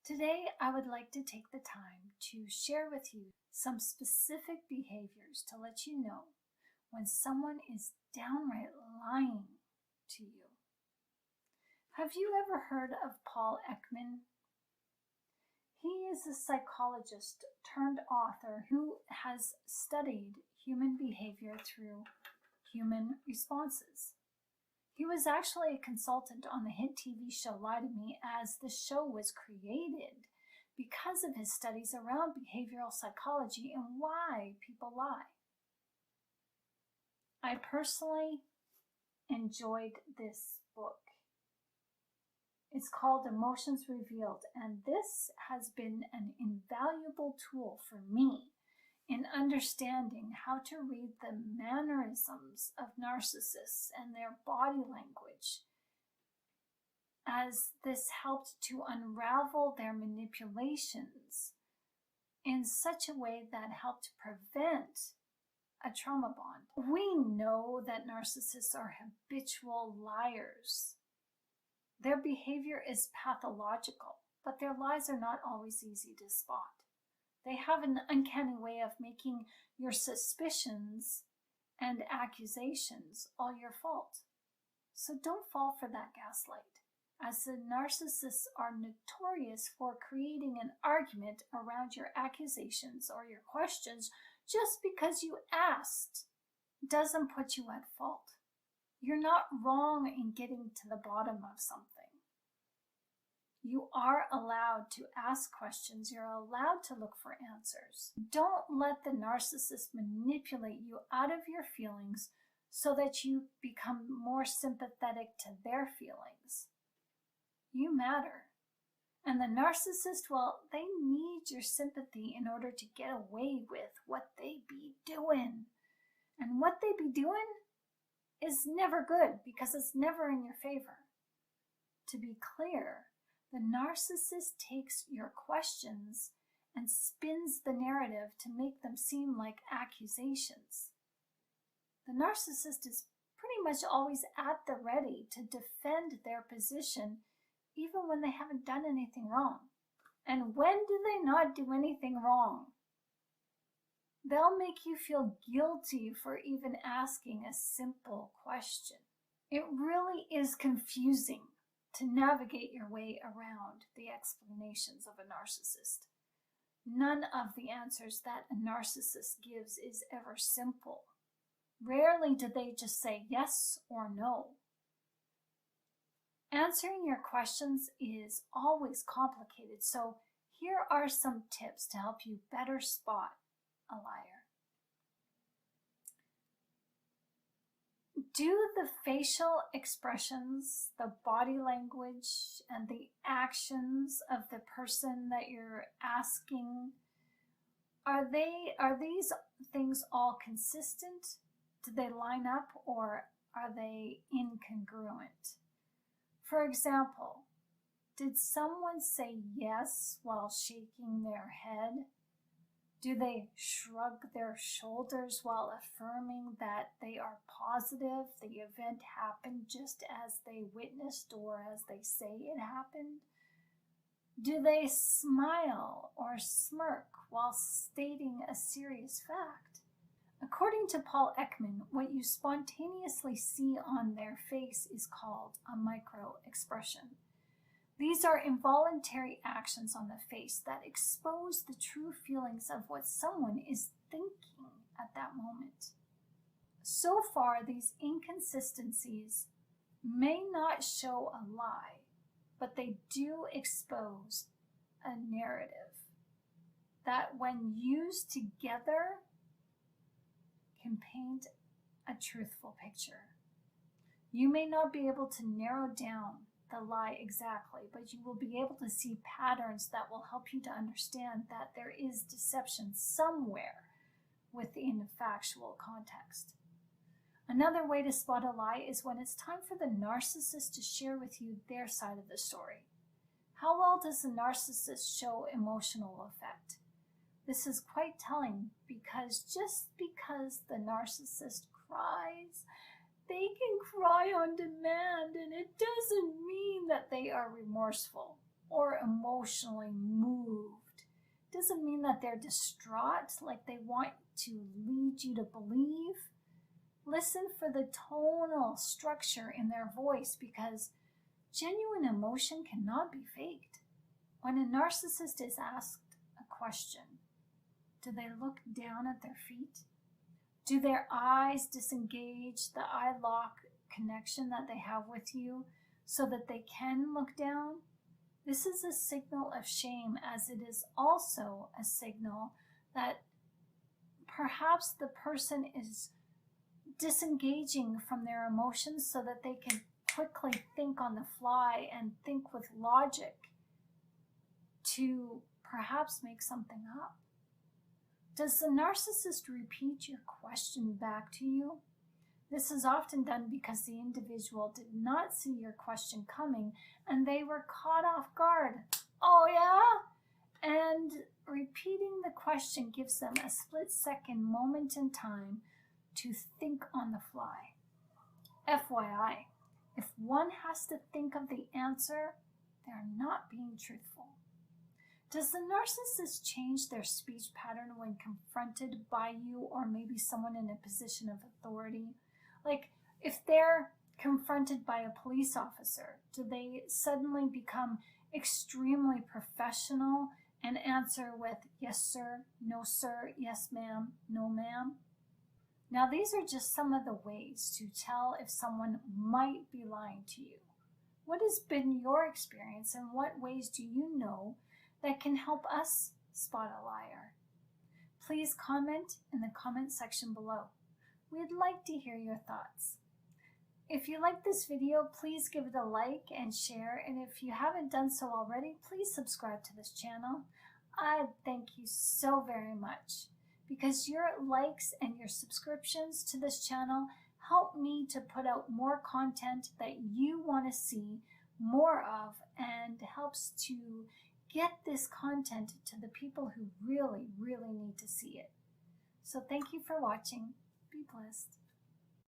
Today, I would like to take the time to share with you some specific behaviors to let you know when someone is downright lying to you. Have you ever heard of Paul Ekman? He is a psychologist turned author who has studied human behavior through human responses. He was actually a consultant on the hit TV show Lie to Me, as the show was created because of his studies around behavioral psychology and why people lie. I personally enjoyed this book. It's called Emotions Revealed, and this has been an invaluable tool for me in understanding how to read the mannerisms of narcissists and their body language, as this helped to unravel their manipulations in such a way that helped prevent a trauma bond. We know that narcissists are habitual liars. Their behavior is pathological, but their lies are not always easy to spot. They have an uncanny way of making your suspicions and accusations all your fault. So don't fall for that gaslight, as the narcissists are notorious for creating an argument around your accusations or your questions. Just because you asked doesn't put you at fault. You're not wrong in getting to the bottom of something. You are allowed to ask questions. You're allowed to look for answers. Don't let the narcissist manipulate you out of your feelings so that you become more sympathetic to their feelings. You matter. And the narcissist, well, they need your sympathy in order to get away with what they be doing. And what they be doing is never good because it's never in your favor. To be clear, the narcissist takes your questions and spins the narrative to make them seem like accusations. The narcissist is pretty much always at the ready to defend their position even when they haven't done anything wrong. And when do they not do anything wrong? They'll make you feel guilty for even asking a simple question. It really is confusing to navigate your way around the explanations of a narcissist. None of the answers that a narcissist gives is ever simple. Rarely do they just say yes or no. Answering your questions is always complicated, so here are some tips to help you better spot a liar. Do the facial expressions, the body language, and the actions of the person that you're asking, are these things all consistent? Do they line up, or are they incongruent? For example, did someone say yes while shaking their head? Do they shrug their shoulders while affirming that they are positive the event happened just as they witnessed or as they say it happened? Do they smile or smirk while stating a serious fact? According to Paul Ekman, what you spontaneously see on their face is called a micro-expression. These are involuntary actions on the face that expose the true feelings of what someone is thinking at that moment. So far, these inconsistencies may not show a lie, but they do expose a narrative that, when used together, can paint a truthful picture. You may not be able to narrow down the lie exactly, but you will be able to see patterns that will help you to understand that there is deception somewhere within factual context. Another way to spot a lie is when it's time for the narcissist to share with you their side of the story. How well does the narcissist show emotional effect? This is quite telling, because just because the narcissist cries, they can cry on demand, and it doesn't mean that they are remorseful or emotionally moved. Doesn't mean that they're distraught, like they want to lead you to believe. Listen for the tonal structure in their voice, because genuine emotion cannot be faked. When a narcissist is asked a question, do they look down at their feet? Do their eyes disengage the eye lock connection that they have with you so that they can look down? This is a signal of shame, as it is also a signal that perhaps the person is disengaging from their emotions so that they can quickly think on the fly and think with logic to perhaps make something up. Does the narcissist repeat your question back to you? This is often done because the individual did not see your question coming and they were caught off guard. Oh yeah? And repeating the question gives them a split-second moment in time to think on the fly. FYI, if one has to think of the answer, they're not being truthful. Does the narcissist change their speech pattern when confronted by you or maybe someone in a position of authority? Like, if they're confronted by a police officer, do they suddenly become extremely professional and answer with yes sir, no sir, yes ma'am, no ma'am? Now, these are just some of the ways to tell if someone might be lying to you. What has been your experience, and what ways do you know that can help us spot a liar? Please comment in the comment section below. We'd like to hear your thoughts. If you like this video, please give it a like and share, and if you haven't done so already, please subscribe to this channel. I thank you so very much, because your likes and your subscriptions to this channel help me to put out more content that you want to see more of, and helps to get this content to the people who really, really need to see it. So thank you for watching. Be blessed.